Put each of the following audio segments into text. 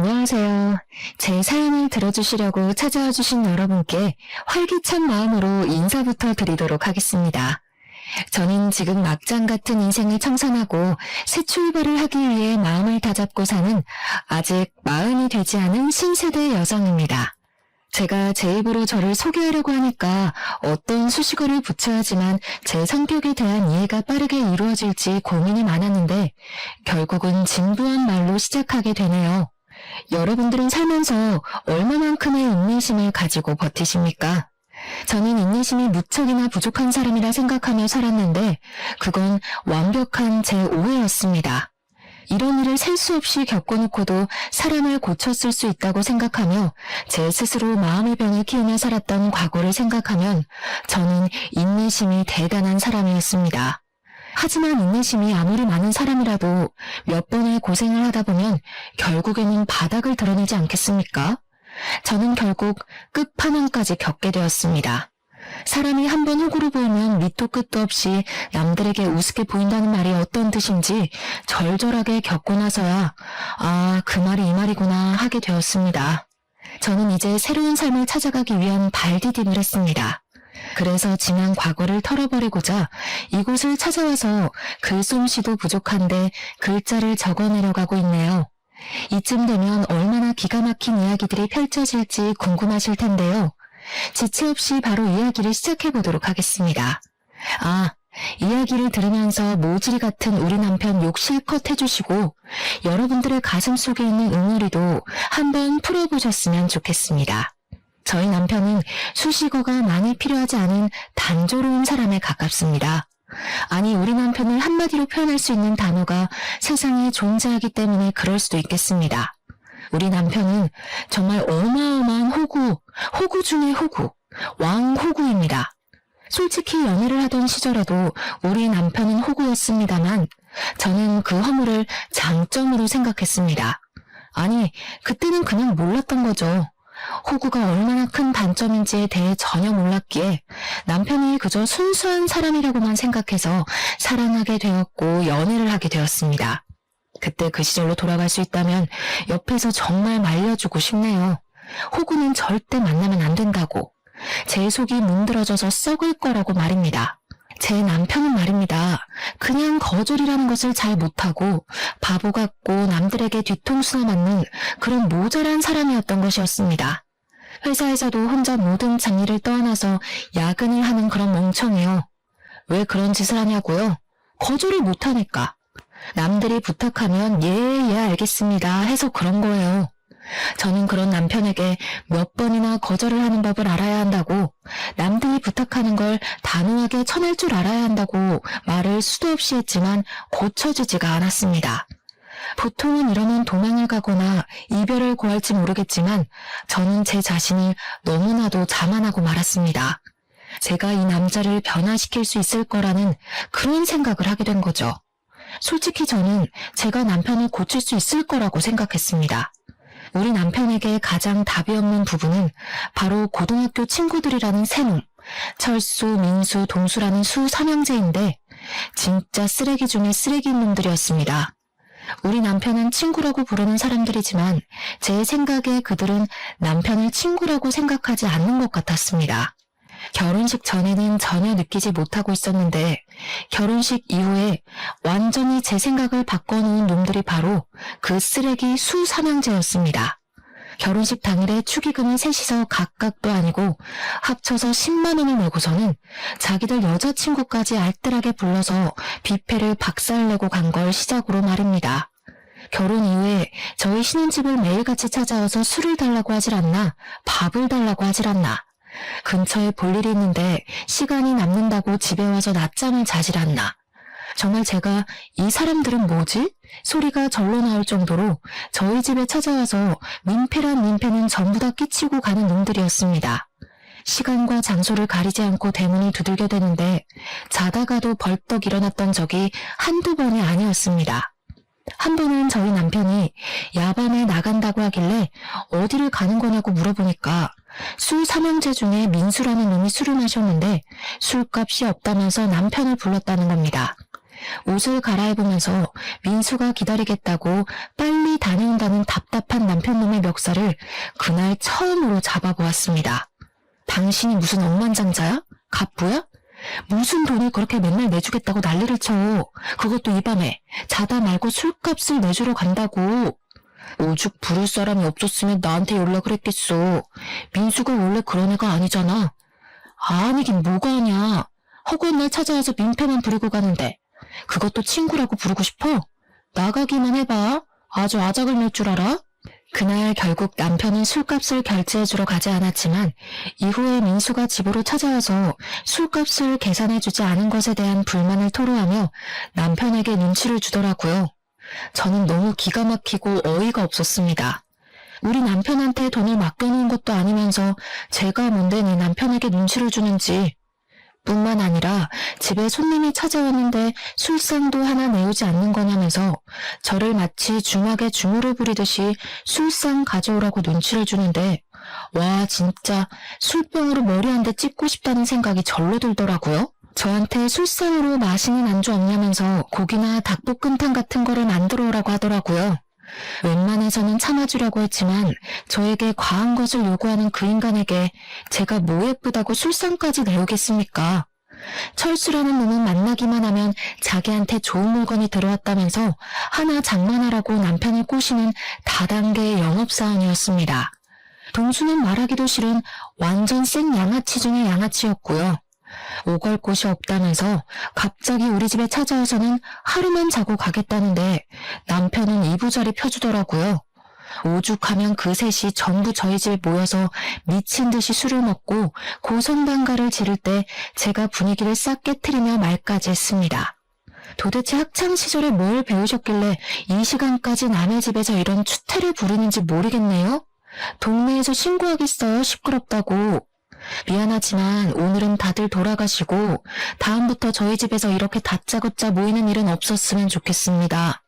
안녕하세요. 제 사연을 들어주시려고 찾아와 주신 여러분께 활기찬 마음으로 인사부터 드리도록 하겠습니다. 저는 지금 막장 같은 인생을 청산하고 새 출발을 하기 위해 마음을 다잡고 사는 아직 40이 되지 않은 신세대 여성입니다. 제가 제 입으로 저를 소개하려고 하니까 어떤 수식어를 붙여야 하지만 제 성격에 대한 이해가 빠르게 이루어질지 고민이 많았는데 결국은 진부한 말로 시작하게 되네요. 여러분들은 살면서 얼마만큼의 인내심을 가지고 버티십니까? 저는 인내심이 무척이나 부족한 사람이라 생각하며 살았는데 그건 완벽한 제 오해였습니다. 이런 일을 셀 수 없이 겪어놓고도 사람을 고쳤을 수 있다고 생각하며 제 스스로 마음의 병을 키우며 살았던 과거를 생각하면 저는 인내심이 대단한 사람이었습니다. 하지만 인내심이 아무리 많은 사람이라도 몇 번의 고생을 하다 보면 결국에는 바닥을 드러내지 않겠습니까? 저는 결국 끝판왕까지 겪게 되었습니다. 사람이 한 번 호구로 보이면 밑도 끝도 없이 남들에게 우습게 보인다는 말이 어떤 뜻인지 절절하게 겪고 나서야 그 말이 이 말이구나 하게 되었습니다. 저는 이제 새로운 삶을 찾아가기 위한 발디딤을 했습니다. 그래서 지난 과거를 털어버리고자 이곳을 찾아와서 글솜씨도 부족한데 글자를 적어내려가고 있네요. 이쯤 되면 얼마나 기가 막힌 이야기들이 펼쳐질지 궁금하실 텐데요. 지체 없이 바로 이야기를 시작해보도록 하겠습니다. 이야기를 들으면서 모질이 같은 우리 남편 욕 실컷 해주시고 여러분들의 가슴 속에 있는 응어리도 한번 풀어보셨으면 좋겠습니다. 저희 남편은 수식어가 많이 필요하지 않은 단조로운 사람에 가깝습니다. 아니, 우리 남편을 한마디로 표현할 수 있는 단어가 세상에 존재하기 때문에 그럴 수도 있겠습니다. 우리 남편은 정말 어마어마한 호구 중의 호구, 왕호구입니다. 솔직히 연애를 하던 시절에도 우리 남편은 호구였습니다만 저는 그 허물을 장점으로 생각했습니다. 아니, 그때는 그냥 몰랐던 거죠. 호구가 얼마나 큰 단점인지에 대해 전혀 몰랐기에 남편이 그저 순수한 사람이라고만 생각해서 사랑하게 되었고 연애를 하게 되었습니다. 그때 그 시절로 돌아갈 수 있다면 옆에서 정말 말려주고 싶네요. 호구는 절대 만나면 안 된다고. 제 속이 문드러져서 썩을 거라고 말입니다. 제 남편은 말입니다. 그냥 거절이라는 것을 잘 못하고 바보 같고 남들에게 뒤통수나 맞는 그런 모자란 사람이었던 것이었습니다. 회사에서도 혼자 모든 장일을 떠안아서 야근을 하는 그런 멍청이요. 왜 그런 짓을 하냐고요? 거절을 못하니까. 남들이 부탁하면 예 알겠습니다 해서 그런 거예요. 저는 그런 남편에게 몇 번이나 거절을 하는 법을 알아야 한다고, 남들이 부탁하는 걸 단호하게 쳐낼 줄 알아야 한다고 말을 수도 없이 했지만 고쳐지지가 않았습니다. 보통은 이러면 도망을 가거나 이별을 고할지 모르겠지만 저는 제 자신을 너무나도 자만하고 말았습니다. 제가 이 남자를 변화시킬 수 있을 거라는 그런 생각을 하게 된 거죠. 솔직히 저는 제가 남편을 고칠 수 있을 거라고 생각했습니다. 우리 남편에게 가장 답이 없는 부분은 바로 고등학교 친구들이라는 세 놈, 철수, 민수, 동수라는 수 3형제인데 진짜 쓰레기 중에 쓰레기인 놈들이었습니다. 우리 남편은 친구라고 부르는 사람들이지만 제 생각에 그들은 남편을 친구라고 생각하지 않는 것 같았습니다. 결혼식 전에는 전혀 느끼지 못하고 있었는데 결혼식 이후에 완전히 제 생각을 바꿔놓은 놈들이 바로 그 쓰레기 수 3형제였습니다. 결혼식 당일에 축의금을 셋이서 각각도 아니고 합쳐서 10만 원을 내고서는 자기들 여자친구까지 알뜰하게 불러서 뷔페를 박살내고 간 걸 시작으로 말입니다. 결혼 이후에 저희 신혼집을 매일같이 찾아와서 술을 달라고 하질 않나, 밥을 달라고 하질 않나, 근처에 볼 일이 있는데 시간이 남는다고 집에 와서 낮잠을 자질 않나. 정말 제가 이 사람들은 뭐지? 소리가 절로 나올 정도로 저희 집에 찾아와서 민폐란 민폐는 전부 다 끼치고 가는 놈들이었습니다. 시간과 장소를 가리지 않고 대문을 두들겨 대는데 자다가도 벌떡 일어났던 적이 한두 번이 아니었습니다. 한 번은 저희 남편이 야밤에 나간다고 하길래 어디를 가는 거냐고 물어보니까 술 3형제 중에 민수라는 놈이 술을 마셨는데 술값이 없다면서 남편을 불렀다는 겁니다. 옷을 갈아입으면서 민수가 기다리겠다고 빨리 다녀온다는 답답한 남편 남편 놈의 멱살을 그날 처음으로 잡아보았습니다. 당신이 무슨 억만장자야? 갑부야? 무슨 돈을 그렇게 맨날 내주겠다고 난리를 쳐. 그것도 이 밤에 자다 말고 술값을 내주러 간다고. 오죽 부를 사람이 없었으면 나한테 연락을 했겠어. 민수가 원래 그런 애가 아니잖아. 아니긴 뭐가 아냐. 허구한 날 찾아와서 민폐만 부리고 가는데 그것도 친구라고 부르고 싶어? 나가기만 해봐. 아주 아작을 낼 줄 알아? 그날 결국 남편은 술값을 결제해주러 가지 않았지만 이후에 민수가 집으로 찾아와서 술값을 계산해주지 않은 것에 대한 불만을 토로하며 남편에게 눈치를 주더라고요. 저는 너무 기가 막히고 어이가 없었습니다. 우리 남편한테 돈을 맡겨놓은 것도 아니면서 제가 뭔데 내 남편에게 눈치를 주는지. 뿐만 아니라 집에 손님이 찾아왔는데 술상도 하나 내오지 않는 거냐면서 저를 마치 중학에 중후를 부리듯이 술상 가져오라고 눈치를 주는데 와 진짜 술병으로 머리 한 대 찍고 싶다는 생각이 절로 들더라고요. 저한테 술상으로 맛있는 안주 없냐면서 고기나 닭볶음탕 같은 거를 만들어 오라고 하더라고요. 웬만해서는 참아주려고 했지만 저에게 과한 것을 요구하는 그 인간에게 제가 뭐 예쁘다고 술상까지 내오겠습니까? 철수라는 놈은 만나기만 하면 자기한테 좋은 물건이 들어왔다면서 하나 장만하라고 남편을 꼬시는 다단계의 영업사원이었습니다. 동수는 말하기도 싫은 완전 생 양아치 중의 양아치였고요. 오갈 곳이 없다면서 갑자기 우리 집에 찾아와서는 하루만 자고 가겠다는데 남편은 이부자리 펴주더라고요. 오죽하면 그 셋이 전부 저희 집에 모여서 미친 듯이 술을 먹고 고성방가를 지를 때 제가 분위기를 싹 깨트리며 말까지 했습니다. 도대체 학창시절에 뭘 배우셨길래 이 시간까지 남의 집에서 이런 추태를 부리는지 모르겠네요. 동네에서 신고하겠어요, 시끄럽다고. 미안하지만 오늘은 다들 돌아가시고 다음부터 저희 집에서 이렇게 다짜고짜 모이는 일은 없었으면 좋겠습니다.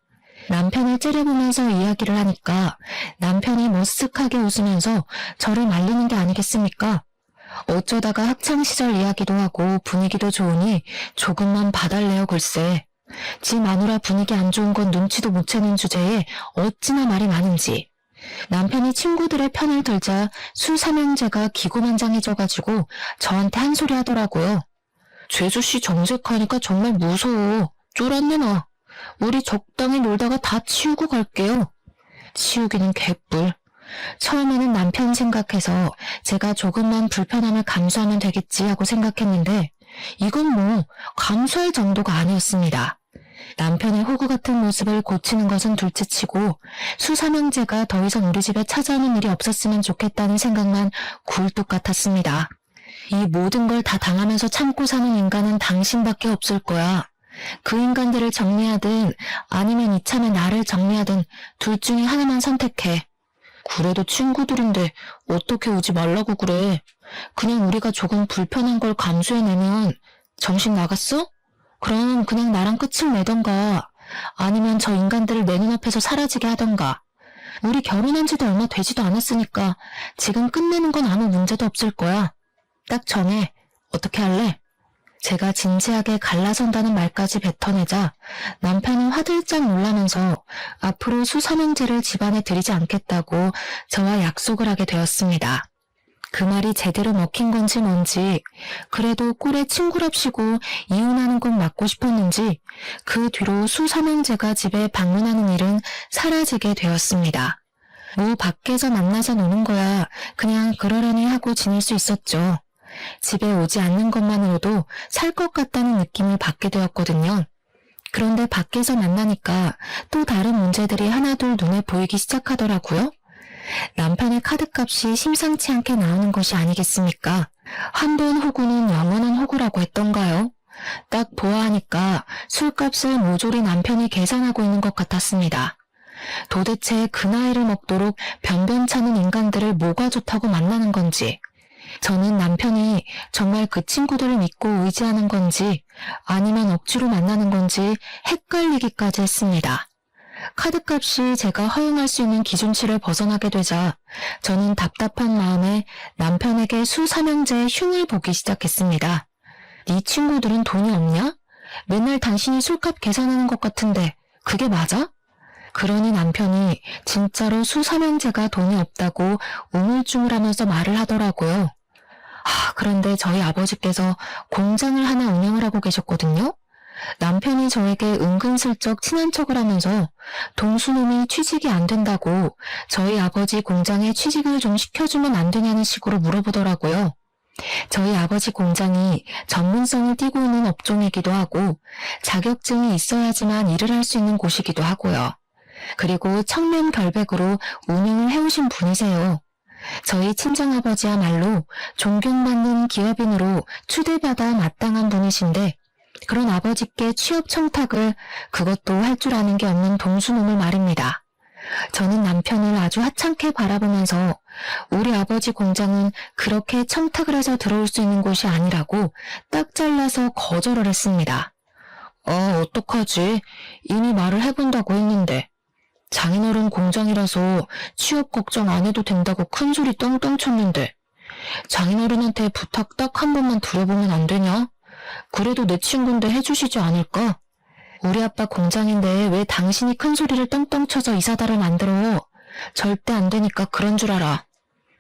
남편을 째려보면서 이야기를 하니까 남편이 머쓱하게 웃으면서 저를 말리는 게 아니겠습니까? 어쩌다가 학창시절 이야기도 하고 분위기도 좋으니 조금만 봐달래요 글쎄. 지 마누라 분위기 안 좋은 건 눈치도 못 채는 주제에 어찌나 말이 많은지. 남편이 친구들의 편을 들자 술 삼형제가 기고만장해져가지고 저한테 한 소리 하더라고요. 죄수씨 정색하니까 정말 무서워. 쫄았네 나. 우리 적당히 놀다가 다 치우고 갈게요. 치우기는 개뿔. 처음에는 남편 생각해서 제가 조금만 불편함을 감수하면 되겠지 하고 생각했는데 이건 뭐 감수할 정도가 아니었습니다. 남편의 호구 같은 모습을 고치는 것은 둘째치고 수삼형제가 더 이상 우리 집에 찾아오는 일이 없었으면 좋겠다는 생각만 굴뚝 같았습니다. 이 모든 걸 다 당하면서 참고 사는 인간은 당신밖에 없을 거야. 그 인간들을 정리하든 아니면 이참에 나를 정리하든 둘 중에 하나만 선택해. 그래도 친구들인데 어떻게 오지 말라고 그래. 그냥 우리가 조금 불편한 걸 감수해내면 정신 나갔어? 그럼 그냥 나랑 끝을 내던가 아니면 저 인간들을 내 눈앞에서 사라지게 하던가. 우리 결혼한 지도 얼마 되지도 않았으니까 지금 끝내는 건 아무 문제도 없을 거야. 딱 정해. 어떻게 할래? 제가 진지하게 갈라선다는 말까지 뱉어내자 남편은 화들짝 놀라면서 앞으로 수삼형제를 집안에 들이지 않겠다고 저와 약속을 하게 되었습니다. 그 말이 제대로 먹힌 건지 뭔지 그래도 꼴에 친구랍시고 이혼하는 건 맞고 싶었는지 그 뒤로 수삼형제가 집에 방문하는 일은 사라지게 되었습니다. 뭐 밖에서 만나서 노는 거야 그냥 그러려니 하고 지낼 수 있었죠. 집에 오지 않는 것만으로도 살 것 같다는 느낌을 받게 되었거든요. 그런데 밖에서 만나니까 또 다른 문제들이 하나둘 눈에 보이기 시작하더라고요. 남편의 카드값이 심상치 않게 나오는 것이 아니겠습니까? 한 번 호구는 영원한 호구라고 했던가요? 딱 보아하니까 술값을 모조리 남편이 계산하고 있는 것 같았습니다. 도대체 그 나이를 먹도록 변변찮은 인간들을 뭐가 좋다고 만나는 건지, 저는 남편이 정말 그 친구들을 믿고 의지하는 건지 아니면 억지로 만나는 건지 헷갈리기까지 했습니다. 카드값이 제가 허용할 수 있는 기준치를 벗어나게 되자 저는 답답한 마음에 남편에게 수삼형제의 흉을 보기 시작했습니다. 네 친구들은 돈이 없냐? 맨날 당신이 술값 계산하는 것 같은데 그게 맞아? 그러니 남편이 진짜로 수삼형제가 돈이 없다고 우물쭈물하면서 말을 하더라고요. 그런데 저희 아버지께서 공장을 하나 운영을 하고 계셨거든요. 남편이 저에게 은근슬쩍 친한 척을 하면서 동수놈이 취직이 안 된다고 저희 아버지 공장에 취직을 좀 시켜주면 안 되냐는 식으로 물어보더라고요. 저희 아버지 공장이 전문성을 띠고 있는 업종이기도 하고 자격증이 있어야지만 일을 할 수 있는 곳이기도 하고요. 그리고 청렴결백으로 운영을 해오신 분이세요. 저희 친정아버지야말로 존경받는 기업인으로 추대받아 마땅한 분이신데 그런 아버지께 취업 청탁을 그것도 할 줄 아는 게 없는 동수놈을 말입니다. 저는 남편을 아주 하찮게 바라보면서 우리 아버지 공장은 그렇게 청탁을 해서 들어올 수 있는 곳이 아니라고 딱 잘라서 거절을 했습니다. 어떡하지? 이미 말을 해본다고 했는데. 장인어른 공장이라서 취업 걱정 안 해도 된다고 큰소리 떵떵 쳤는데 장인어른한테 부탁 딱 한 번만 드려보면 안 되냐? 그래도 내 친구인데 해주시지 않을까? 우리 아빠 공장인데 왜 당신이 큰소리를 떵떵 쳐서 이사다를 만들어? 절대 안 되니까 그런 줄 알아.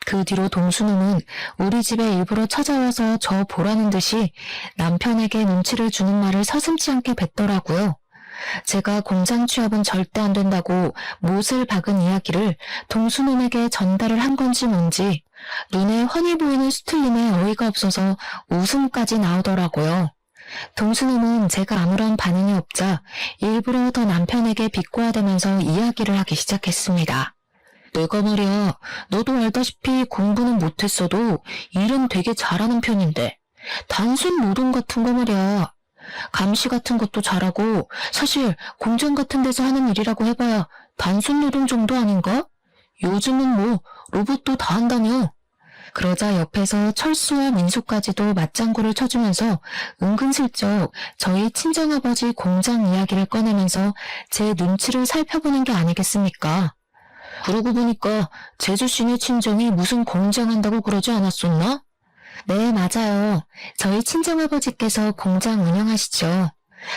그 뒤로 동수놈은 우리 집에 일부러 찾아와서 저 보라는 듯이 남편에게 눈치를 주는 말을 서슴지 않게 뱉더라고요. 제가 공장 취업은 절대 안 된다고 못을 박은 이야기를 동수놈에게 전달을 한 건지 뭔지 눈에 훤히 보이는 수틀림에 어이가 없어서 웃음까지 나오더라고요. 동수놈은 제가 아무런 반응이 없자 일부러 더 남편에게 비꼬아대면서 이야기를 하기 시작했습니다. 내가 말이야, 너도 알다시피 공부는 못했어도 일은 되게 잘하는 편인데 단순 노동 같은 거 말이야. 감시 같은 것도 잘하고 사실 공장 같은 데서 하는 일이라고 해봐야 단순 노동 정도 아닌가? 요즘은 뭐 로봇도 다 한다며. 그러자 옆에서 철수와 민수까지도 맞장구를 쳐주면서 은근슬쩍 저희 친정아버지 공장 이야기를 꺼내면서 제 눈치를 살펴보는 게 아니겠습니까? 그러고 보니까 제주시내 친정이 무슨 공장한다고 그러지 않았었나? 네, 맞아요. 저희 친정아버지께서 공장 운영하시죠.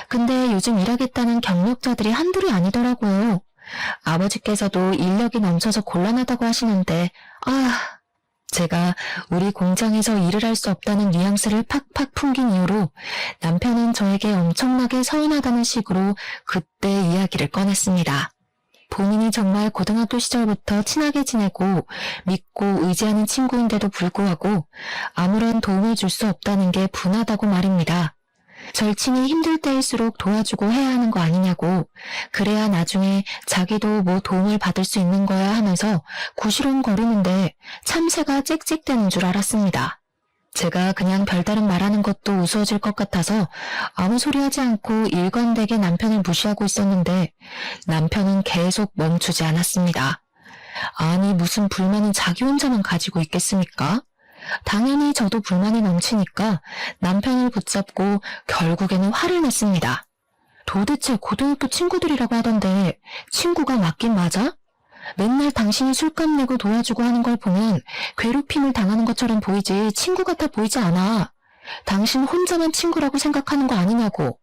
근데 요즘 일하겠다는 경력자들이 한둘이 아니더라고요. 아버지께서도 인력이 넘쳐서 곤란하다고 하시는데, 제가 우리 공장에서 일을 할 수 없다는 뉘앙스를 팍팍 풍긴 이후로 남편은 저에게 엄청나게 서운하다는 식으로 그때 이야기를 꺼냈습니다. 본인이 정말 고등학교 시절부터 친하게 지내고 믿고 의지하는 친구인데도 불구하고 아무런 도움을 줄 수 없다는 게 분하다고 말입니다. 절친이 힘들 때일수록 도와주고 해야 하는 거 아니냐고, 그래야 나중에 자기도 뭐 도움을 받을 수 있는 거야 하면서 구시렁거리는데 참새가 짹짹대는 줄 알았습니다. 제가 그냥 별다른 말하는 것도 우스워질 것 같아서 아무 소리 하지 않고 일관되게 남편을 무시하고 있었는데 남편은 계속 멈추지 않았습니다. 아니, 무슨 불만은 자기 혼자만 가지고 있겠습니까? 당연히 저도 불만이 넘치니까 남편을 붙잡고 결국에는 화를 냈습니다. 도대체 고등학교 친구들이라고 하던데 친구가 맞긴 맞아? 맨날 당신이 술값 내고 도와주고 하는 걸 보면 괴롭힘을 당하는 것처럼 보이지 친구 같아 보이지 않아. 당신 혼자만 친구라고 생각하는 거 아니냐고.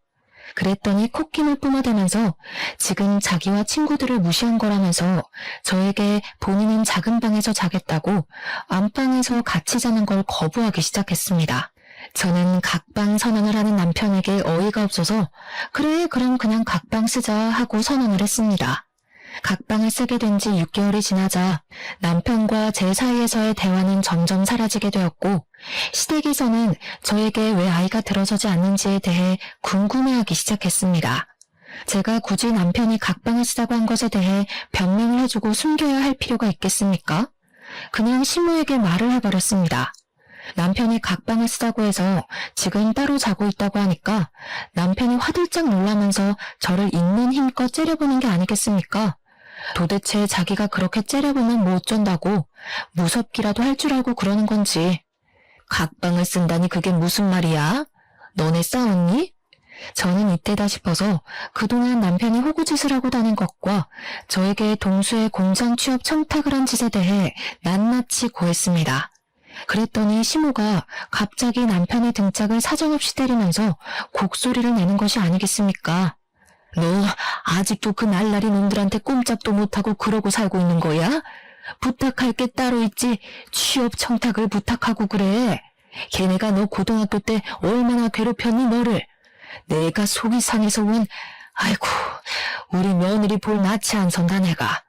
그랬더니 콧김을 뿜어대면서 지금 자기와 친구들을 무시한 거라면서 저에게 본인은 작은 방에서 자겠다고 안방에서 같이 자는 걸 거부하기 시작했습니다. 저는 각방 선언을 하는 남편에게 어이가 없어서 그래, 그럼 그냥 각방 쓰자 하고 선언을 했습니다. 각방을 쓰게 된 지 6개월이 지나자 남편과 제 사이에서의 대화는 점점 사라지게 되었고 시댁에서는 저에게 왜 아이가 들어서지 않는지에 대해 궁금해하기 시작했습니다. 제가 굳이 남편이 각방을 쓰자고 한 것에 대해 변명을 해주고 숨겨야 할 필요가 있겠습니까? 그냥 시모에게 말을 해버렸습니다. 남편이 각방을 쓰자고 해서 지금 따로 자고 있다고 하니까 남편이 화들짝 놀라면서 저를 있는 힘껏 째려보는 게 아니겠습니까? 도대체 자기가 그렇게 째려보면 뭐 어쩐다고 무섭기라도 할 줄 알고 그러는 건지. 각방을 쓴다니 그게 무슨 말이야? 너네 싸웠니? 저는 이때다 싶어서 그동안 남편이 호구짓을 하고 다닌 것과 저에게 동수의 공장 취업 청탁을 한 짓에 대해 낱낱이 고했습니다. 그랬더니 시모가 갑자기 남편의 등짝을 사정없이 때리면서 곡소리를 내는 것이 아니겠습니까? 너 아직도 그 날라리 놈들한테 꼼짝도 못하고 그러고 살고 있는 거야? 부탁할 게 따로 있지 취업 청탁을 부탁하고 그래. 걔네가 너 고등학교 때 얼마나 괴롭혔니 너를. 내가 속이 상해서 아이고 우리 며느리 볼 낯이 안 선다 내가.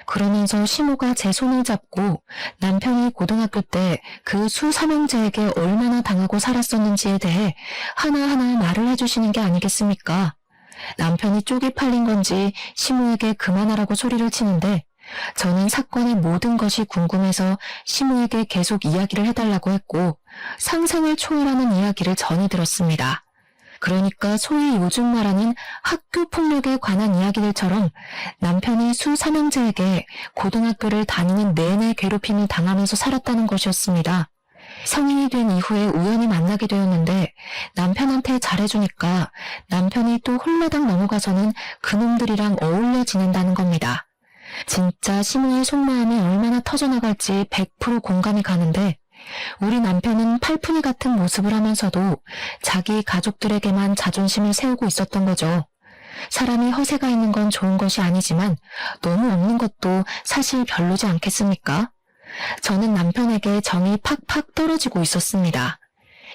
그러면서 시모가 제 손을 잡고 남편이 고등학교 때 그 수삼형제에게 얼마나 당하고 살았었는지에 대해 하나하나 말을 해주시는 게 아니겠습니까? 남편이 쪽이 팔린 건지 시모에게 그만하라고 소리를 치는데 저는 사건의 모든 것이 궁금해서 시모에게 계속 이야기를 해달라고 했고 상상을 초월하는 이야기를 전해 들었습니다. 그러니까 소위 요즘 말하는 학교 폭력에 관한 이야기들처럼 남편이 수삼형제에게 고등학교를 다니는 내내 괴롭힘을 당하면서 살았다는 것이었습니다. 성인이 된 이후에 우연히 만나게 되었는데 남편한테 잘해주니까 남편이 또 홀라당 넘어가서는 그놈들이랑 어울려 지낸다는 겁니다. 진짜 시모의 속마음이 얼마나 터져나갈지 100% 공감이 가는데 우리 남편은 팔푼이 같은 모습을 하면서도 자기 가족들에게만 자존심을 세우고 있었던 거죠. 사람이 허세가 있는 건 좋은 것이 아니지만 너무 없는 것도 사실 별로지 않겠습니까? 저는 남편에게 정이 팍팍 떨어지고 있었습니다.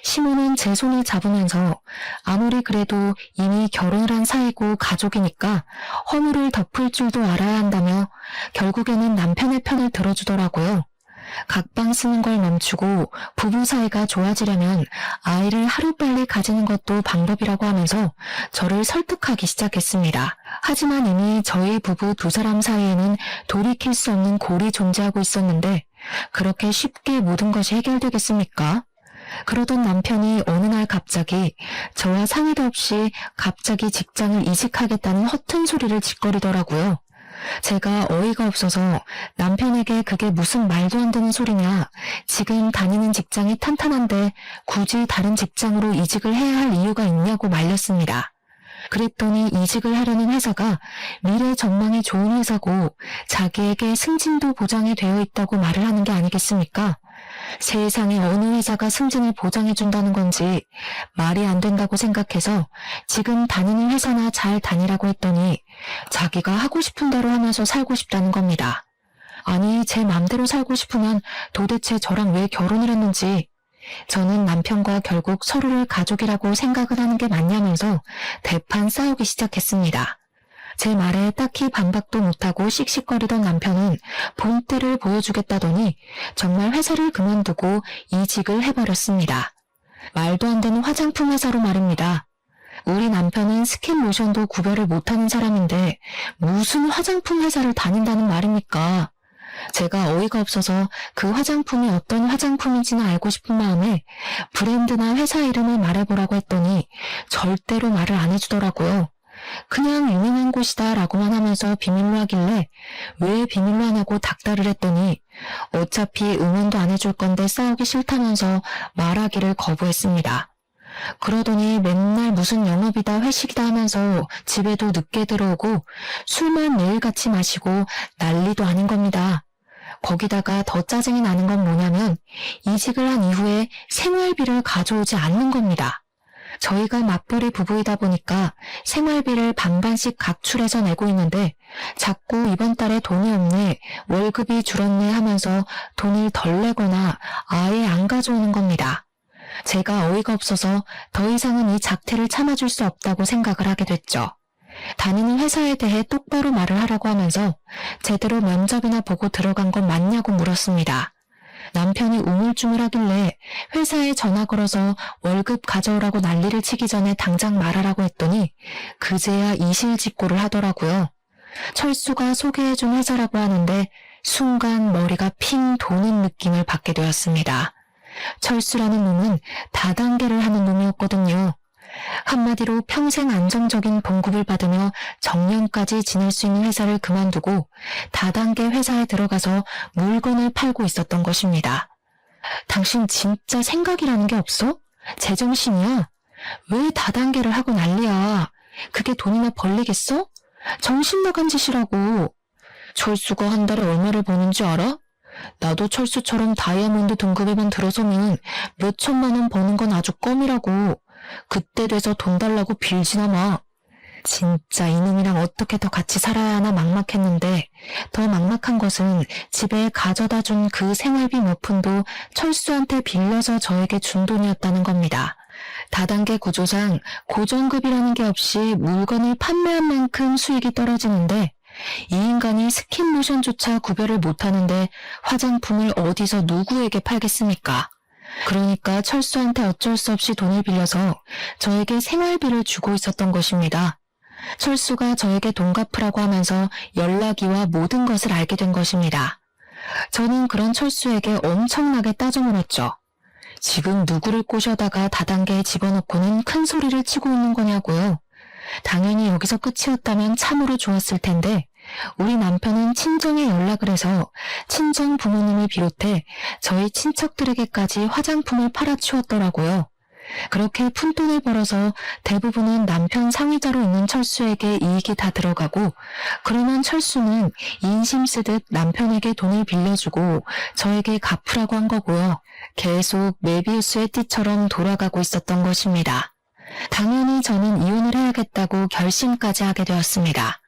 시모는 제 손을 잡으면서 아무리 그래도 이미 결혼을 한 사이고 가족이니까 허물을 덮을 줄도 알아야 한다며 결국에는 남편의 편을 들어주더라고요. 각방 쓰는 걸 멈추고 부부 사이가 좋아지려면 아이를 하루빨리 가지는 것도 방법이라고 하면서 저를 설득하기 시작했습니다. 하지만 이미 저희 부부 두 사람 사이에는 돌이킬 수 없는 골이 존재하고 있었는데 그렇게 쉽게 모든 것이 해결되겠습니까? 그러던 남편이 어느 날 갑자기 저와 상의도 없이 갑자기 직장을 이직하겠다는 허튼 소리를 짓거리더라고요. 제가 어이가 없어서 남편에게 그게 무슨 말도 안 되는 소리냐, 지금 다니는 직장이 탄탄한데 굳이 다른 직장으로 이직을 해야 할 이유가 있냐고 말렸습니다. 그랬더니 이직을 하려는 회사가 미래 전망이 좋은 회사고 자기에게 승진도 보장이 되어 있다고 말을 하는 게 아니겠습니까? 세상에 어느 회사가 승진을 보장해준다는 건지 말이 안 된다고 생각해서 지금 다니는 회사나 잘 다니라고 했더니 자기가 하고 싶은 대로 하면서 살고 싶다는 겁니다. 아니, 제 맘대로 살고 싶으면 도대체 저랑 왜 결혼을 했는지, 저는 남편과 결국 서로를 가족이라고 생각을 하는 게 맞냐면서 대판 싸우기 시작했습니다. 제 말에 딱히 반박도 못하고 씩씩거리던 남편은 본때를 보여주겠다더니 정말 회사를 그만두고 이직을 해버렸습니다. 말도 안 되는 화장품 회사로 말입니다. 우리 남편은 스킨 로션도 구별을 못하는 사람인데 무슨 화장품 회사를 다닌다는 말입니까? 제가 어이가 없어서 그 화장품이 어떤 화장품인지는 알고 싶은 마음에 브랜드나 회사 이름을 말해보라고 했더니 절대로 말을 안 해주더라고요. 그냥 유명한 곳이다 라고만 하면서 비밀로 하길래 왜 비밀로 하냐고 닥달을 했더니 어차피 응원도 안 해줄 건데 싸우기 싫다면서 말하기를 거부했습니다. 그러더니 맨날 무슨 영업이다 회식이다 하면서 집에도 늦게 들어오고 술만 매일같이 마시고 난리도 아닌 겁니다. 거기다가 더 짜증이 나는 건 뭐냐면 이직을 한 이후에 생활비를 가져오지 않는 겁니다. 저희가 맞벌이 부부이다 보니까 생활비를 반반씩 각출해서 내고 있는데 자꾸 이번 달에 돈이 없네, 월급이 줄었네 하면서 돈을 덜 내거나 아예 안 가져오는 겁니다. 제가 어이가 없어서 더 이상은 이 작태를 참아줄 수 없다고 생각을 하게 됐죠. 다니는 회사에 대해 똑바로 말을 하라고 하면서 제대로 면접이나 보고 들어간 건 맞냐고 물었습니다. 남편이 우물쭈물하길래 회사에 전화 걸어서 월급 가져오라고 난리를 치기 전에 당장 말하라고 했더니 그제야 이실직고를 하더라고요. 철수가 소개해준 회사라고 하는데 순간 머리가 핑 도는 느낌을 받게 되었습니다. 철수라는 놈은 다단계를 하는 놈이었거든요. 한마디로 평생 안정적인 봉급을 받으며 정년까지 지낼 수 있는 회사를 그만두고 다단계 회사에 들어가서 물건을 팔고 있었던 것입니다. 당신 진짜 생각이라는 게 없어? 제정신이야? 왜 다단계를 하고 난리야? 그게 돈이나 벌리겠어? 정신 나간 짓이라고. 철수가 한 달에 얼마를 버는지 알아? 나도 철수처럼 다이아몬드 등급에만 들어서면 몇 천만 원 버는 건 아주 껌이라고. 그때 돼서 돈 달라고 빌지나 마. 진짜 이놈이랑 어떻게 더 같이 살아야 하나 막막했는데 더 막막한 것은 집에 가져다 준 그 생활비 몇 푼도 철수한테 빌려서 저에게 준 돈이었다는 겁니다. 다단계 구조상 고정급이라는 게 없이 물건을 판매한 만큼 수익이 떨어지는데 이 인간이 스킨모션조차 구별을 못하는데 화장품을 어디서 누구에게 팔겠습니까? 그러니까 철수한테 어쩔 수 없이 돈을 빌려서 저에게 생활비를 주고 있었던 것입니다. 철수가 저에게 돈 갚으라고 하면서 연락이와 모든 것을 알게 된 것입니다. 저는 그런 철수에게 엄청나게 따져 물었죠. 지금 누구를 꼬셔다가 다단계에 집어넣고는 큰 소리를 치고 있는 거냐고요. 당연히 여기서 끝이었다면 참으로 좋았을 텐데 우리 남편은 친정에 연락을 해서 친정 부모님을 비롯해 저희 친척들에게까지 화장품을 팔아치웠더라고요. 그렇게 푼돈을 벌어서 대부분은 남편 상의자로 있는 철수에게 이익이 다 들어가고 그러면 철수는 인심 쓰듯 남편에게 돈을 빌려주고 저에게 갚으라고 한 거고요. 계속 메비우스의 띠처럼 돌아가고 있었던 것입니다. 당연히 저는 이혼을 해야겠다고 결심까지 하게 되었습니다.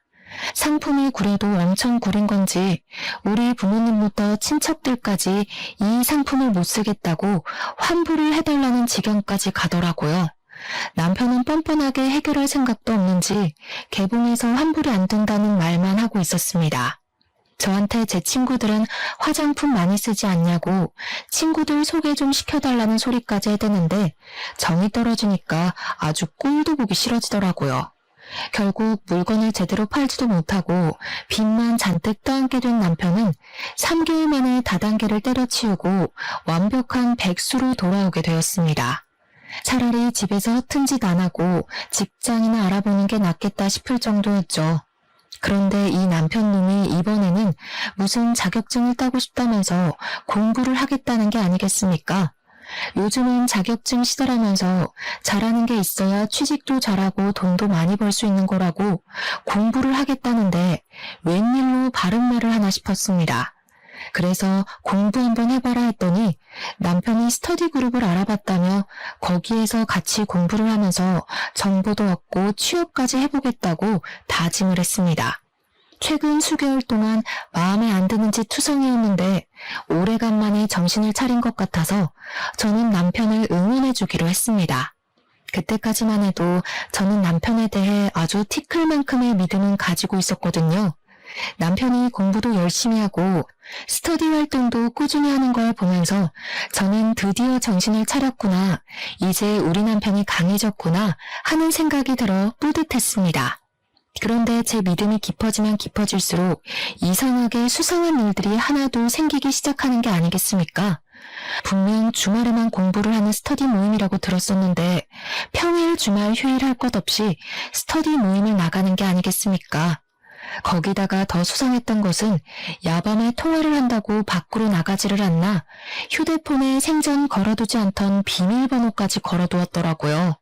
상품이 구려도 엄청 구린 건지 우리 부모님부터 친척들까지 이 상품을 못 쓰겠다고 환불을 해달라는 지경까지 가더라고요. 남편은 뻔뻔하게 해결할 생각도 없는지 개봉해서 환불이 안 된다는 말만 하고 있었습니다. 저한테 제 친구들은 화장품 많이 쓰지 않냐고 친구들 소개 좀 시켜달라는 소리까지 해대는데 정이 떨어지니까 아주 꼴도 보기 싫어지더라고요. 결국 물건을 제대로 팔지도 못하고 빚만 잔뜩 떠안게 된 남편은 3개월 만에 다단계를 때려치우고 완벽한 백수로 돌아오게 되었습니다. 차라리 집에서 허튼 짓 안 하고 직장이나 알아보는 게 낫겠다 싶을 정도였죠. 그런데 이 남편놈이 이번에는 무슨 자격증을 따고 싶다면서 공부를 하겠다는 게 아니겠습니까? 요즘은 자격증 시대라면서 잘하는 게 있어야 취직도 잘하고 돈도 많이 벌 수 있는 거라고 공부를 하겠다는데 웬일로 바른 말을 하나 싶었습니다. 그래서 공부 한번 해봐라 했더니 남편이 스터디 그룹을 알아봤다며 거기에서 같이 공부를 하면서 정보도 얻고 취업까지 해보겠다고 다짐을 했습니다. 최근 수개월 동안 마음에 안 드는지 투성이었는데 오래간만에 정신을 차린 것 같아서 저는 남편을 응원해주기로 했습니다. 그때까지만 해도 저는 남편에 대해 아주 티끌만큼의 믿음은 가지고 있었거든요. 남편이 공부도 열심히 하고 스터디 활동도 꾸준히 하는 걸 보면서 저는 드디어 정신을 차렸구나, 이제 우리 남편이 강해졌구나 하는 생각이 들어 뿌듯했습니다. 그런데 제 믿음이 깊어지면 깊어질수록 이상하게 수상한 일들이 하나둘 생기기 시작하는 게 아니겠습니까? 분명 주말에만 공부를 하는 스터디 모임이라고 들었었는데 평일, 주말, 휴일 할 것 없이 스터디 모임을 나가는 게 아니겠습니까? 거기다가 더 수상했던 것은 야밤에 통화를 한다고 밖으로 나가지를 않나 휴대폰에 생전 걸어두지 않던 비밀번호까지 걸어두었더라고요.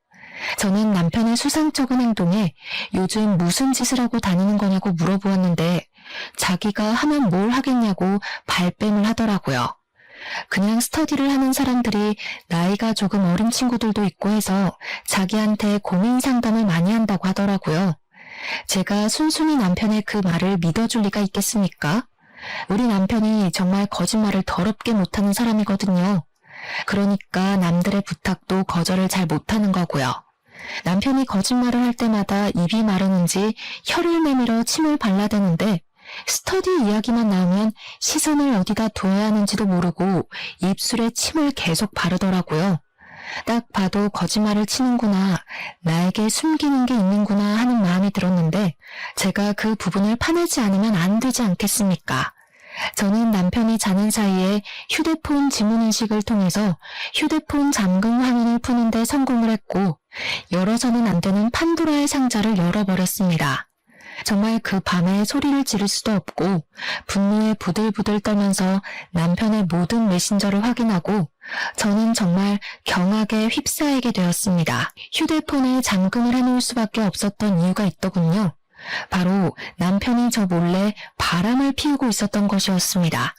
저는 남편의 수상쩍은 행동에 요즘 무슨 짓을 하고 다니는 거냐고 물어보았는데 자기가 하면 뭘 하겠냐고 발뺌을 하더라고요. 그냥 스터디를 하는 사람들이 나이가 조금 어린 친구들도 있고 해서 자기한테 고민 상담을 많이 한다고 하더라고요. 제가 순순히 남편의 그 말을 믿어줄 리가 있겠습니까? 우리 남편이 정말 거짓말을 더럽게 못하는 사람이거든요. 그러니까 남들의 부탁도 거절을 잘 못하는 거고요. 남편이 거짓말을 할 때마다 입이 마르는지 혀를 내밀어 침을 발라대는데 스터디 이야기만 나오면 시선을 어디다 둬야 하는지도 모르고 입술에 침을 계속 바르더라고요. 딱 봐도 거짓말을 치는구나, 나에게 숨기는 게 있는구나 하는 마음이 들었는데 제가 그 부분을 파내지 않으면 안 되지 않겠습니까? 저는 남편이 자는 사이에 휴대폰 지문인식을 통해서 휴대폰 잠금 화면을 푸는 데 성공을 했고 열어서는 안 되는 판도라의 상자를 열어버렸습니다. 정말 그 밤에 소리를 지를 수도 없고 분노에 부들부들 떨면서 남편의 모든 메신저를 확인하고 저는 정말 경악에 휩싸이게 되었습니다. 휴대폰에 잠금을 해놓을 수밖에 없었던 이유가 있더군요. 바로 남편이 저 몰래 바람을 피우고 있었던 것이었습니다.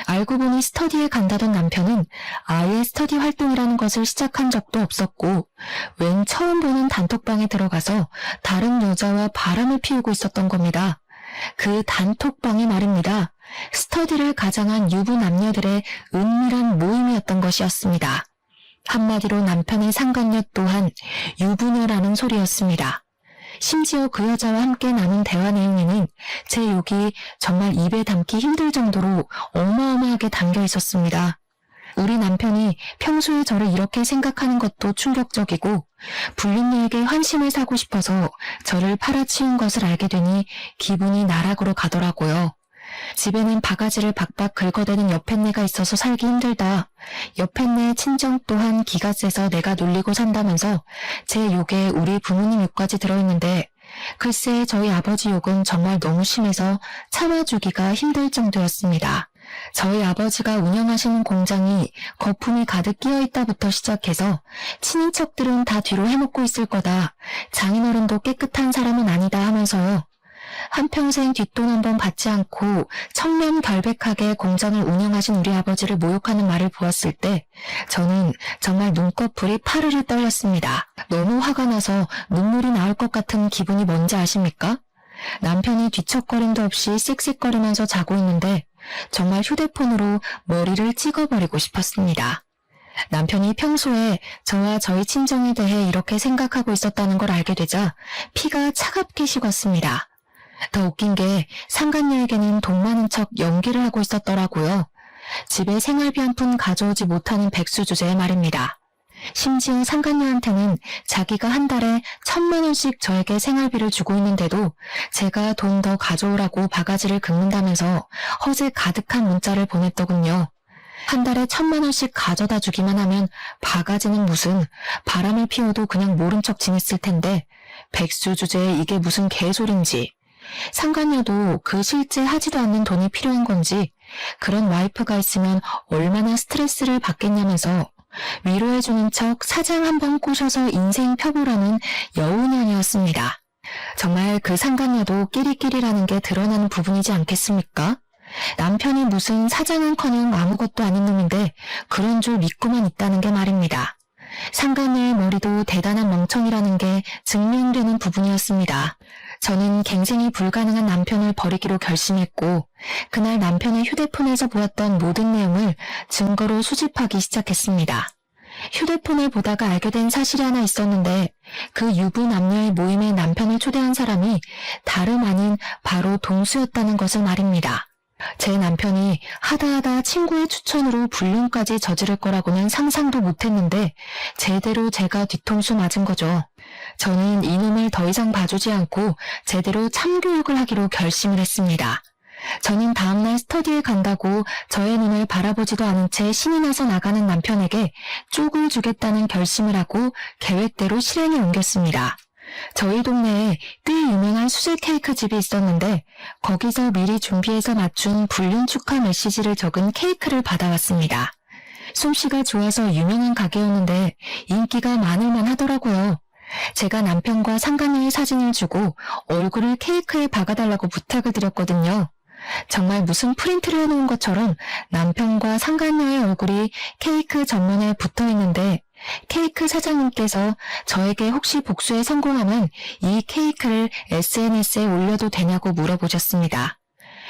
알고 보니 스터디에 간다던 남편은 아예 스터디 활동이라는 것을 시작한 적도 없었고 웬 처음 보는 단톡방에 들어가서 다른 여자와 바람을 피우고 있었던 겁니다. 그 단톡방이 말입니다. 스터디를 가장한 유부 남녀들의 은밀한 모임이었던 것이었습니다. 한마디로 남편의 상간녀 또한 유부녀라는 소리였습니다. 심지어 그 여자와 함께 나눈 대화 내용에는 제 욕이 정말 입에 담기 힘들 정도로 어마어마하게 담겨 있었습니다. 우리 남편이 평소에 저를 이렇게 생각하는 것도 충격적이고 불륜녀에게 환심을 사고 싶어서 저를 팔아치운 것을 알게 되니 기분이 나락으로 가더라고요. 집에는 바가지를 박박 긁어대는 여편네가 있어서 살기 힘들다. 여편네 친정 또한 기가 세서 내가 놀리고 산다면서 제 욕에 우리 부모님 욕까지 들어있는데 글쎄 저희 아버지 욕은 정말 너무 심해서 참아주기가 힘들 정도였습니다. 저희 아버지가 운영하시는 공장이 거품이 가득 끼어있다부터 시작해서 친인척들은 다 뒤로 해먹고 있을 거다. 장인어른도 깨끗한 사람은 아니다 하면서요. 한평생 뒷돈 한 번 받지 않고 청렴결백하게 공장을 운영하신 우리 아버지를 모욕하는 말을 보았을 때 저는 정말 눈꺼풀이 파르르 떨렸습니다. 너무 화가 나서 눈물이 나올 것 같은 기분이 뭔지 아십니까? 남편이 뒤척거림도 없이 씩씩거리면서 자고 있는데 정말 휴대폰으로 머리를 찍어버리고 싶었습니다. 남편이 평소에 저와 저희 친정에 대해 이렇게 생각하고 있었다는 걸 알게 되자 피가 차갑게 식었습니다. 더 웃긴 게 상간녀에게는 돈 많은 척 연기를 하고 있었더라고요. 집에 생활비 한 푼 가져오지 못하는 백수 주제에 말입니다. 심지어 상간녀한테는 자기가 한 달에 1,000만 원씩 저에게 생활비를 주고 있는데도 제가 돈 더 가져오라고 바가지를 긁는다면서 허세 가득한 문자를 보냈더군요. 한 달에 1,000만 원씩 가져다 주기만 하면 바가지는 무슨 바람을 피워도 그냥 모른 척 지냈을 텐데 백수 주제에 이게 무슨 개소린지. 상간녀도 그 실제 하지도 않는 돈이 필요한 건지 그런 와이프가 있으면 얼마나 스트레스를 받겠냐면서 위로해주는 척 사장 한번 꼬셔서 인생 펴보라는 여우년이었습니다. 정말 그 상간녀도 끼리끼리라는 게 드러나는 부분이지 않겠습니까? 남편이 무슨 사장은커녕 아무것도 아닌 놈인데 그런 줄 믿고만 있다는 게 말입니다. 상간녀의 머리도 대단한 멍청이라는 게 증명되는 부분이었습니다. 저는 갱생이 불가능한 남편을 버리기로 결심했고 그날 남편의 휴대폰에서 보았던 모든 내용을 증거로 수집하기 시작했습니다. 휴대폰을 보다가 알게 된 사실이 하나 있었는데 그 유부 남녀의 모임에 남편을 초대한 사람이 다름 아닌 바로 동수였다는 것을 말입니다. 제 남편이 하다하다 친구의 추천으로 불륜까지 저지를 거라고는 상상도 못했는데 제대로 제가 뒤통수 맞은 거죠. 저는 이놈을 더 이상 봐주지 않고 제대로 참교육을 하기로 결심을 했습니다. 저는 다음날 스터디에 간다고 저의 눈을 바라보지도 않은 채 신이 나서 나가는 남편에게 쪽을 주겠다는 결심을 하고 계획대로 실행에 옮겼습니다. 저희 동네에 꽤 유명한 수제 케이크 집이 있었는데 거기서 미리 준비해서 맞춘 불륜 축하 메시지를 적은 케이크를 받아왔습니다. 솜씨가 좋아서 유명한 가게였는데 인기가 많을만 하더라고요. 제가 남편과 상간녀의 사진을 주고 얼굴을 케이크에 박아달라고 부탁을 드렸거든요. 정말 무슨 프린트를 해놓은 것처럼 남편과 상간녀의 얼굴이 케이크 전면에 붙어있는데 케이크 사장님께서 저에게 혹시 복수에 성공하면 이 케이크를 SNS에 올려도 되냐고 물어보셨습니다.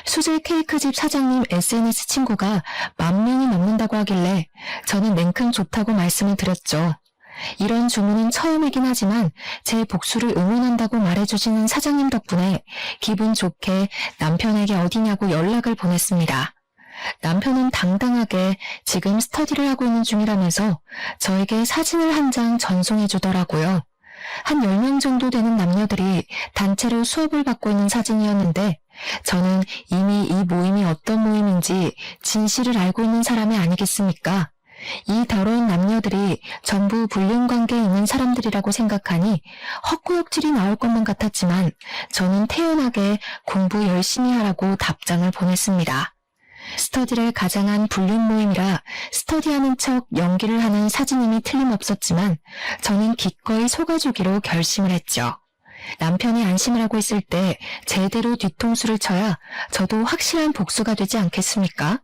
수제 케이크집 사장님 SNS 친구가 10,000명이 넘는다고 하길래 저는 냉큼 좋다고 말씀을 드렸죠. 이런 주문은 처음이긴 하지만 제 복수를 응원한다고 말해주시는 사장님 덕분에 기분 좋게 남편에게 어디냐고 연락을 보냈습니다. 남편은 당당하게 지금 스터디를 하고 있는 중이라면서 저에게 사진을 한 장 전송해 주더라고요. 한 10명 정도 되는 남녀들이 단체로 수업을 받고 있는 사진이었는데 저는 이미 이 모임이 어떤 모임인지 진실을 알고 있는 사람이 아니겠습니까? 이 더러운 남녀들이 전부 불륜관계에 있는 사람들이라고 생각하니 헛구역질이 나올 것만 같았지만 저는 태연하게 공부 열심히 하라고 답장을 보냈습니다. 스터디를 가장한 불륜 모임이라 스터디하는 척 연기를 하는 사진임이 틀림없었지만 저는 기꺼이 속아주기로 결심을 했죠. 남편이 안심을 하고 있을 때 제대로 뒤통수를 쳐야 저도 확실한 복수가 되지 않겠습니까?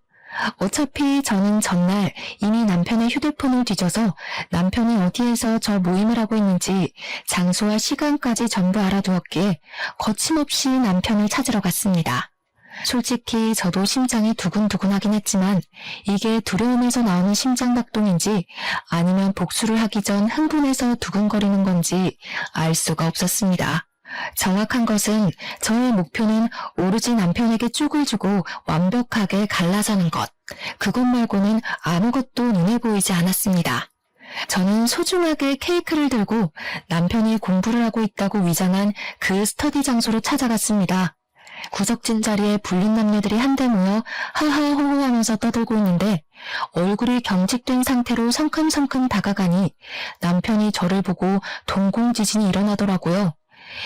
어차피 저는 전날 이미 남편의 휴대폰을 뒤져서 남편이 어디에서 저 모임을 하고 있는지 장소와 시간까지 전부 알아두었기에 거침없이 남편을 찾으러 갔습니다. 솔직히 저도 심장이 두근두근하긴 했지만 이게 두려움에서 나오는 심장박동인지 아니면 복수를 하기 전 흥분해서 두근거리는 건지 알 수가 없었습니다. 정확한 것은 저의 목표는 오로지 남편에게 쪽을 주고 완벽하게 갈라서는 것. 그것 말고는 아무것도 눈에 보이지 않았습니다. 저는 소중하게 케이크를 들고 남편이 공부를 하고 있다고 위장한 그 스터디 장소로 찾아갔습니다. 구석진 자리에 불륜 남녀들이 한데 모여 하하호호 하면서 떠들고 있는데 얼굴이 경직된 상태로 성큼성큼 다가가니 남편이 저를 보고 동공지진이 일어나더라고요.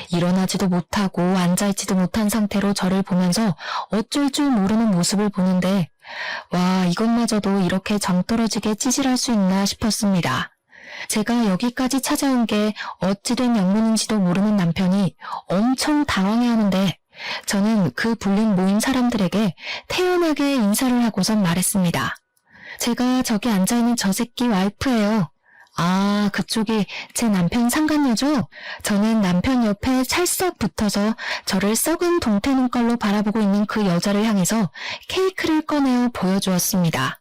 일어나지도 못하고 앉아있지도 못한 상태로 저를 보면서 어쩔 줄 모르는 모습을 보는데 와, 이것마저도 이렇게 정떨어지게 찌질할 수 있나 싶었습니다. 제가 여기까지 찾아온 게 어찌된 영문인지도 모르는 남편이 엄청 당황해하는데 저는 그 불린 모임 사람들에게 태연하게 인사를 하고선 말했습니다. 제가 저기 앉아있는 저 새끼 와이프예요. 아, 그쪽이 제 남편 상간녀죠? 저는 남편 옆에 찰싹 붙어서 저를 썩은 동태 눈깔로 바라보고 있는 그 여자를 향해서 케이크를 꺼내어 보여주었습니다.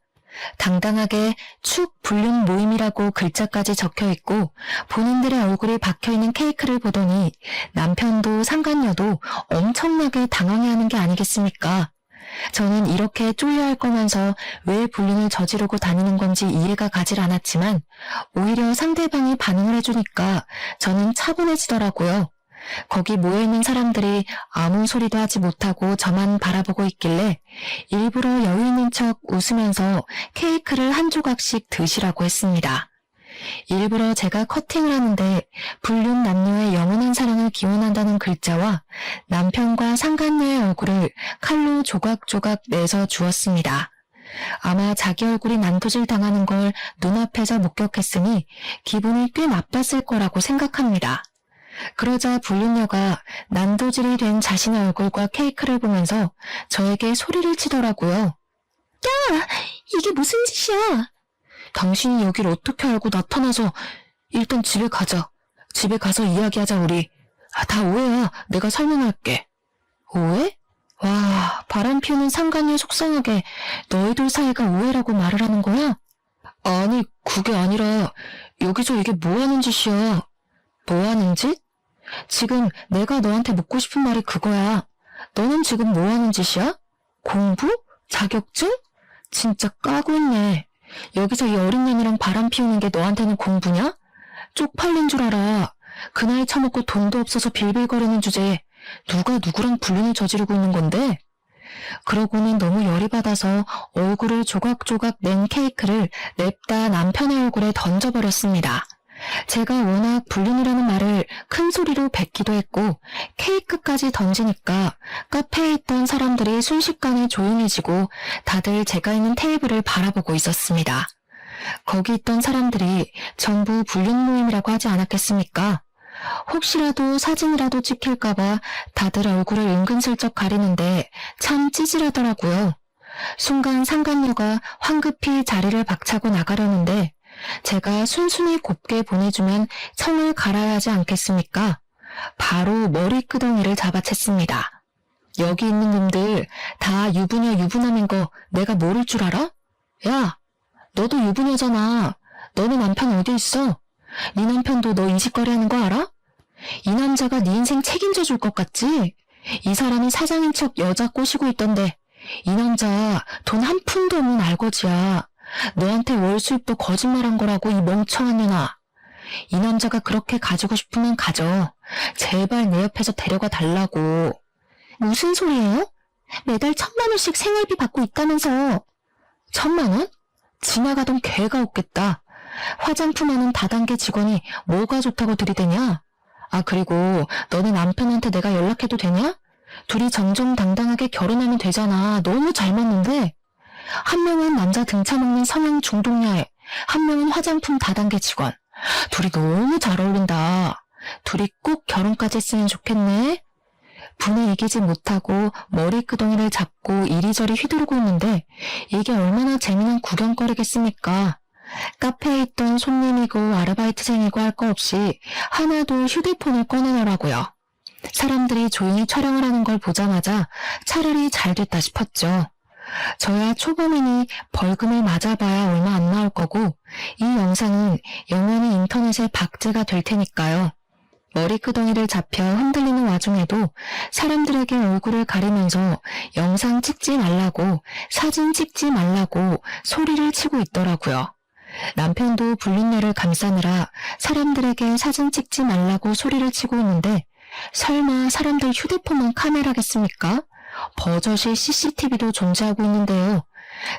당당하게 축 불륜 모임이라고 글자까지 적혀있고 본인들의 얼굴이 박혀있는 케이크를 보더니 남편도 상간녀도 엄청나게 당황해하는 게 아니겠습니까? 저는 이렇게 쫄려할 거면서 왜 불륜을 저지르고 다니는 건지 이해가 가질 않았지만 오히려 상대방이 반응을 해주니까 저는 차분해지더라고요. 거기 모여있는 사람들이 아무 소리도 하지 못하고 저만 바라보고 있길래 일부러 여유 있는 척 웃으면서 케이크를 한 조각씩 드시라고 했습니다. 일부러 제가 커팅을 하는데 불륜 남녀의 영원한 사랑을 기원한다는 글자와 남편과 상간녀의 얼굴을 칼로 조각조각 내서 주었습니다. 아마 자기 얼굴이 난도질 당하는 걸 눈앞에서 목격했으니 기분이 꽤 나빴을 거라고 생각합니다. 그러자 불륜녀가 난도질이 된 자신의 얼굴과 케이크를 보면서 저에게 소리를 치더라고요. 야! 이게 무슨 짓이야? 당신이 여길 어떻게 알고 나타나서 일단 집에 가자. 집에 가서 이야기하자 우리. 다 오해야. 내가 설명할게. 오해? 와, 바람 피우는 상간녀 속상하게 너희들 사이가 오해라고 말을 하는 거야? 아니, 그게 아니라 여기서 이게 뭐 하는 짓이야. 뭐 하는 짓? 지금 내가 너한테 묻고 싶은 말이 그거야. 너는 지금 뭐 하는 짓이야? 공부? 자격증? 진짜 까고 있네. 여기서 이 어린 년이랑 바람 피우는 게 너한테는 공부냐? 쪽팔린 줄 알아. 그 나이 처먹고 돈도 없어서 빌빌거리는 주제에 누가 누구랑 불륜을 저지르고 있는 건데? 그러고는 너무 열이 받아서 얼굴을 조각조각 낸 케이크를 냅다 남편의 얼굴에 던져버렸습니다. 제가 워낙 불륜이라는 말을 큰 소리로 뱉기도 했고 케이크까지 던지니까 카페에 있던 사람들이 순식간에 조용해지고 다들 제가 있는 테이블을 바라보고 있었습니다. 거기 있던 사람들이 전부 불륜 모임이라고 하지 않았겠습니까? 혹시라도 사진이라도 찍힐까봐 다들 얼굴을 은근슬쩍 가리는데 참 찌질하더라고요. 순간 상간녀가 황급히 자리를 박차고 나가려는데 제가 순순히 곱게 보내주면 성을 갈아야 하지 않겠습니까? 바로 머리끄덩이를 잡아챘습니다. 여기 있는 놈들 다 유부녀 유부남인 거 내가 모를 줄 알아? 야, 너도 유부녀잖아. 너네 남편 어디 있어? 네 남편도 너 이 짓거리 하는 거 알아? 이 남자가 네 인생 책임져 줄 것 같지? 이 사람이 사장인 척 여자 꼬시고 있던데 이 남자 돈 한 푼도 없는 알거지야. 너한테 월 수입도 거짓말한 거라고 이 멍청한 년아. 이 남자가 그렇게 가지고 싶으면 가져. 제발 내 옆에서 데려가 달라고. 무슨 소리예요? 매달 1,000만 원씩 생활비 받고 있다면서. 1,000만 원? 지나가던 개가 없겠다. 화장품 하는 다단계 직원이 뭐가 좋다고 들이대냐? 아, 그리고 너네 남편한테 내가 연락해도 되냐? 둘이 정정당당하게 결혼하면 되잖아. 너무 잘 맞는데. 한 명은 남자 등쳐먹는 성형 중독녀에, 한 명은 화장품 다단계 직원. 둘이 너무 잘 어울린다. 둘이 꼭 결혼까지 했으면 좋겠네. 분에 이기지 못하고 머리끄덩이를 잡고 이리저리 휘두르고 있는데 이게 얼마나 재미난 구경거리겠습니까? 카페에 있던 손님이고 아르바이트생이고 할 거 없이 하나도 휴대폰을 꺼내더라고요. 사람들이 조용히 촬영을 하는 걸 보자마자 차라리 잘 됐다 싶었죠. 저야 초범이니 벌금을 맞아봐야 얼마 안 나올 거고 이 영상은 영원히 인터넷에 박제가 될 테니까요. 머리끄덩이를 잡혀 흔들리는 와중에도 사람들에게 얼굴을 가리면서 영상 찍지 말라고, 사진 찍지 말라고 소리를 치고 있더라고요. 남편도 불륜녀를 감싸느라 사람들에게 사진 찍지 말라고 소리를 치고 있는데 설마 사람들 휴대폰만 카메라겠습니까? 버젓이 CCTV도 존재하고 있는데요.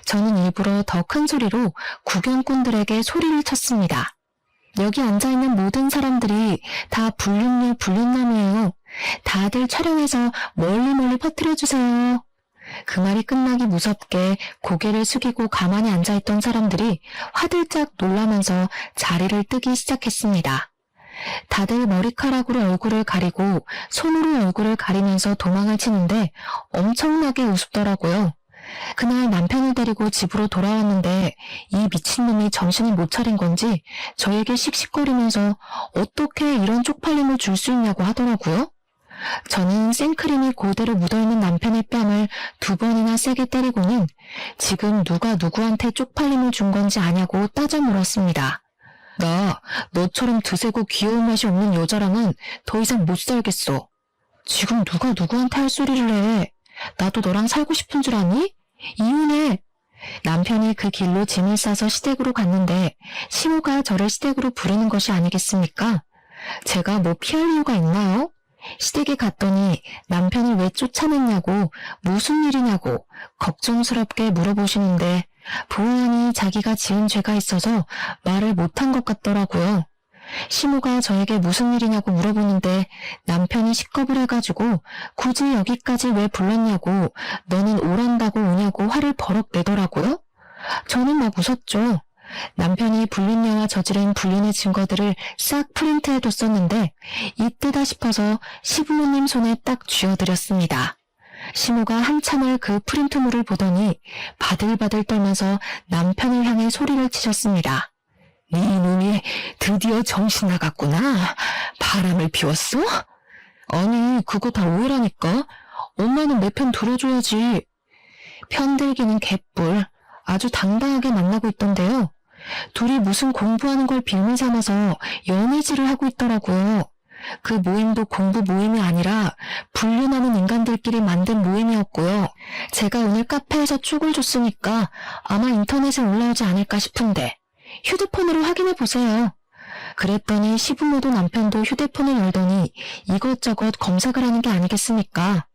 저는 일부러 더 큰 소리로 구경꾼들에게 소리를 쳤습니다. 여기 앉아있는 모든 사람들이 다 불륜녀 불륜남이에요. 다들 촬영해서 멀리 퍼뜨려주세요. 그 말이 끝나기 무섭게 고개를 숙이고 가만히 앉아있던 사람들이 화들짝 놀라면서 자리를 뜨기 시작했습니다. 다들 머리카락으로 얼굴을 가리고 손으로 얼굴을 가리면서 도망을 치는데 엄청나게 우습더라고요. 그날 남편을 데리고 집으로 돌아왔는데 이 미친놈이 정신을 못 차린 건지 저에게 씩씩거리면서 어떻게 이런 쪽팔림을 줄 수 있냐고 하더라고요. 저는 생크림이 그대로 묻어있는 남편의 뺨을 2번이나 세게 때리고는 지금 누가 누구한테 쪽팔림을 준 건지 아냐고 따져 물었습니다. 나 너처럼 드세고 귀여운 맛이 없는 여자랑은 더 이상 못 살겠어. 지금 누가 누구한테 할 소리를 해. 나도 너랑 살고 싶은 줄 아니? 이혼해. 남편이 그 길로 짐을 싸서 시댁으로 갔는데 시모가 저를 시댁으로 부르는 것이 아니겠습니까? 제가 뭐 피할 이유가 있나요? 시댁에 갔더니 남편을 왜 쫓아냈냐고, 무슨 일이냐고 걱정스럽게 물어보시는데 보아하니 자기가 지은 죄가 있어서 말을 못한 것 같더라고요. 시모가 저에게 무슨 일이냐고 물어보는데 남편이 식겁을 해가지고 굳이 여기까지 왜 불렀냐고, 너는 오란다고 오냐고 화를 버럭 내더라고요. 저는 막 웃었죠. 남편이 불륜녀와 저지른 불륜의 증거들을 싹 프린트해뒀었는데 이때다 싶어서 시부모님 손에 딱 쥐어드렸습니다. 시모가 한참을 그 프린트물을 보더니 바들바들 떨면서 남편을 향해 소리를 치셨습니다. 네 놈이 드디어 정신 나갔구나. 바람을 피웠어? 아니, 그거 다 오해라니까. 엄마는 내 편 들어줘야지. 편들기는 개뿔. 아주 당당하게 만나고 있던데요. 둘이 무슨 공부하는 걸 빌미 삼아서 연애질을 하고 있더라고요. 그 모임도 공부 모임이 아니라 불륜하는 인간들끼리 만든 모임이었고요. 제가 오늘 카페에서 축을 줬으니까 아마 인터넷에 올라오지 않을까 싶은데 휴대폰으로 확인해 보세요. 그랬더니 시부모도 남편도 휴대폰을 열더니 이것저것 검색을 하는 게 아니겠습니까?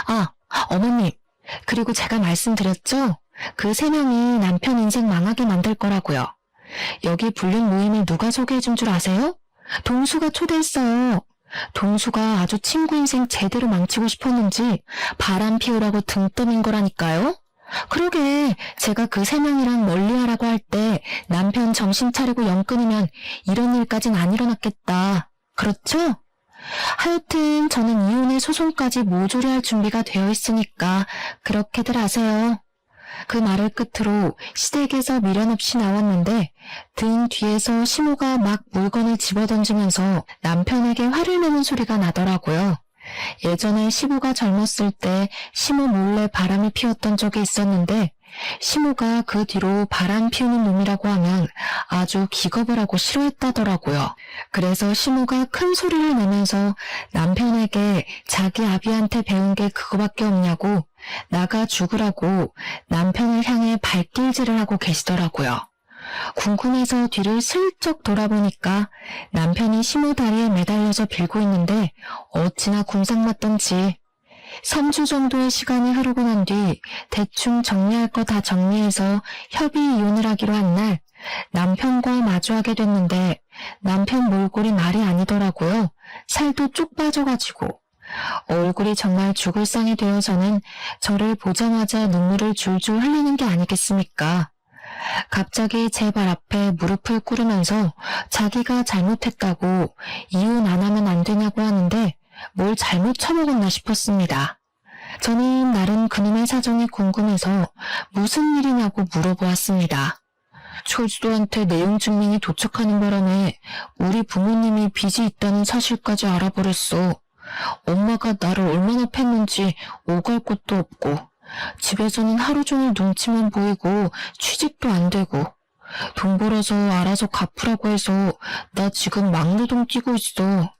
아, 어머님, 그리고 제가 말씀드렸죠? 그 3명이 남편 인생 망하게 만들 거라고요. 여기 불륜 모임을 누가 소개해준 줄 아세요? 동수가 초대했어요. 동수가 아주 친구 인생 제대로 망치고 싶었는지 바람 피우라고 등 떠민 거라니까요. 그러게 제가 그 3명이랑 멀리하라고 할 때 남편 정신 차리고 영 끊으면 이런 일까진 안 일어났겠다. 그렇죠? 하여튼 저는 이혼의 소송까지 모조리 할 준비가 되어 있으니까 그렇게들 하세요. 그 말을 끝으로 시댁에서 미련 없이 나왔는데 등 뒤에서 시모가 막 물건을 집어던지면서 남편에게 화를 내는 소리가 나더라고요. 예전에 시모가 젊었을 때 시모 몰래 바람을 피웠던 적이 있었는데 시모가 그 뒤로 바람 피우는 놈이라고 하면 아주 기겁을 하고 싫어했다더라고요. 그래서 시모가 큰 소리를 내면서 남편에게 자기 아비한테 배운 게 그거밖에 없냐고 나가 죽으라고 남편을 향해 발길질을 하고 계시더라고요. 궁금해서 뒤를 슬쩍 돌아보니까 남편이 시모 다리에 매달려서 빌고 있는데 어찌나 궁상맞던지 3주 정도의 시간이 흐르고 난 뒤 대충 정리할 거 다 정리해서 협의 이혼을 하기로 한 날 남편과 마주하게 됐는데 남편 몰골이 말이 아니더라고요. 살도 쪽 빠져가지고 얼굴이 정말 죽을 상이 되어서는 저를 보자마자 눈물을 줄줄 흘리는 게 아니겠습니까? 갑자기 제 발 앞에 무릎을 꿇으면서 자기가 잘못했다고 이혼 안 하면 안 되냐고 하는데 뭘 잘못 처먹었나 싶었습니다. 저는 날은 그놈의 사정이 궁금해서 무슨 일이냐고 물어보았습니다. 철수한테 내용 증명이 도착하는 바람에 우리 부모님이 빚이 있다는 사실까지 알아버렸어. 엄마가 나를 얼마나 팼는지 오갈 곳도 없고 집에서는 하루 종일 눈치만 보이고 취직도 안 되고 돈 벌어서 알아서 갚으라고 해서 나 지금 막노동 뛰고 있어.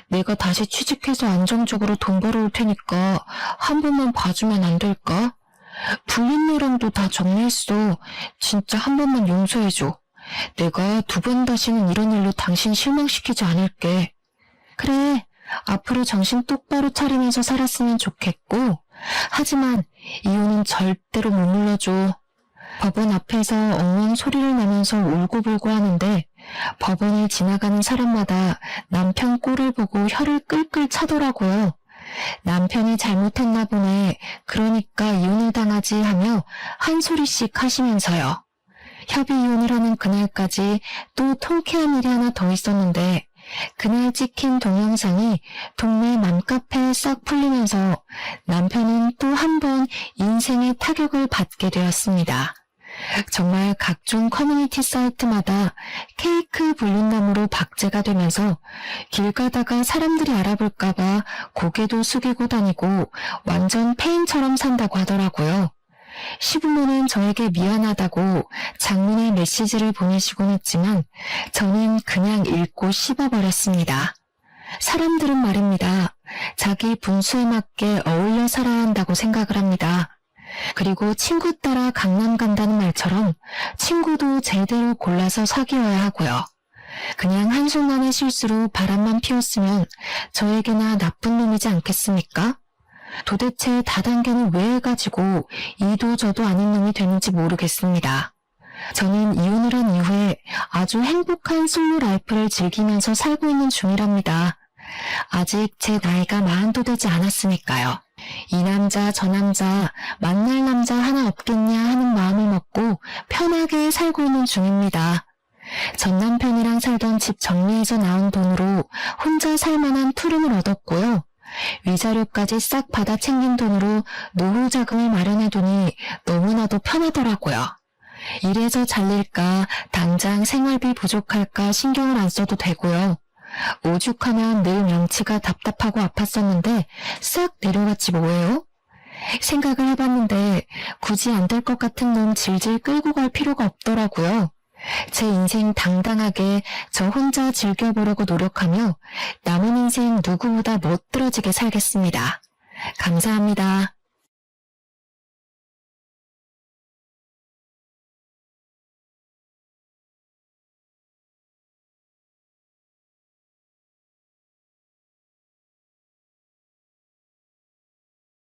내가 다시 취직해서 안정적으로 돈 벌어올 테니까 한 번만 봐주면 안 될까? 불린 내랑도 다 정리했어. 진짜 한 번만 용서해줘. 내가 두 번 다시는 이런 일로 당신 실망시키지 않을게. 그래, 앞으로 정신 똑바로 차리면서 살았으면 좋겠고, 하지만 이혼은 절대로 못 눌러줘. 법원 앞에서 엉엉 소리를 내면서 울고불고 하는데 법원을 지나가는 사람마다 남편 꼴을 보고 혀를 끌끌 차더라고요. 남편이 잘못했나 보네. 그러니까 이혼을 당하지 하며 한 소리씩 하시면서요. 협의 이혼을 하는 그날까지 또 통쾌한 일이 하나 더 있었는데 그날 찍힌 동영상이 동네 맘카페에 싹 풀리면서 남편은 또 한 번 인생의 타격을 받게 되었습니다. 정말 각종 커뮤니티 사이트마다 케이크 불륜남으로 박제가 되면서 길 가다가 사람들이 알아볼까봐 고개도 숙이고 다니고 완전 페인처럼 산다고 하더라고요. 시부모는 저에게 미안하다고 장문의 메시지를 보내시곤 했지만 저는 그냥 읽고 씹어버렸습니다. 사람들은 말입니다. 자기 분수에 맞게 어울려 살아야 한다고 생각을 합니다. 그리고 친구 따라 강남 간다는 말처럼 친구도 제대로 골라서 사귀어야 하고요. 그냥 한순간의 실수로 바람만 피웠으면 저에게나 나쁜 놈이지 않겠습니까? 도대체 다단계는 왜 해가지고 이도 저도 아닌 놈이 되는지 모르겠습니다. 저는 이혼을 한 이후에 아주 행복한 솔로 라이프를 즐기면서 살고 있는 중이랍니다. 아직 제 나이가 40도 되지 않았으니까요. 이 남자 저 남자 만날 남자 하나 없겠냐 하는 마음을 먹고 편하게 살고 있는 중입니다. 전 남편이랑 살던 집 정리해서 나온 돈으로 혼자 살만한 푸름을 얻었고요. 위자료까지 싹 받아 챙긴 돈으로 노후 자금을 마련해두니 너무나도 편하더라고요. 이래서 잘릴까 당장 생활비 부족할까 신경을 안 써도 되고요. 오죽하면 늘 명치가 답답하고 아팠었는데 싹 내려갔지 뭐예요? 생각을 해봤는데 굳이 안 될 것 같은 놈 질질 끌고 갈 필요가 없더라고요. 제 인생 당당하게 저 혼자 즐겨보려고 노력하며 남은 인생 누구보다 멋들어지게 살겠습니다. 감사합니다.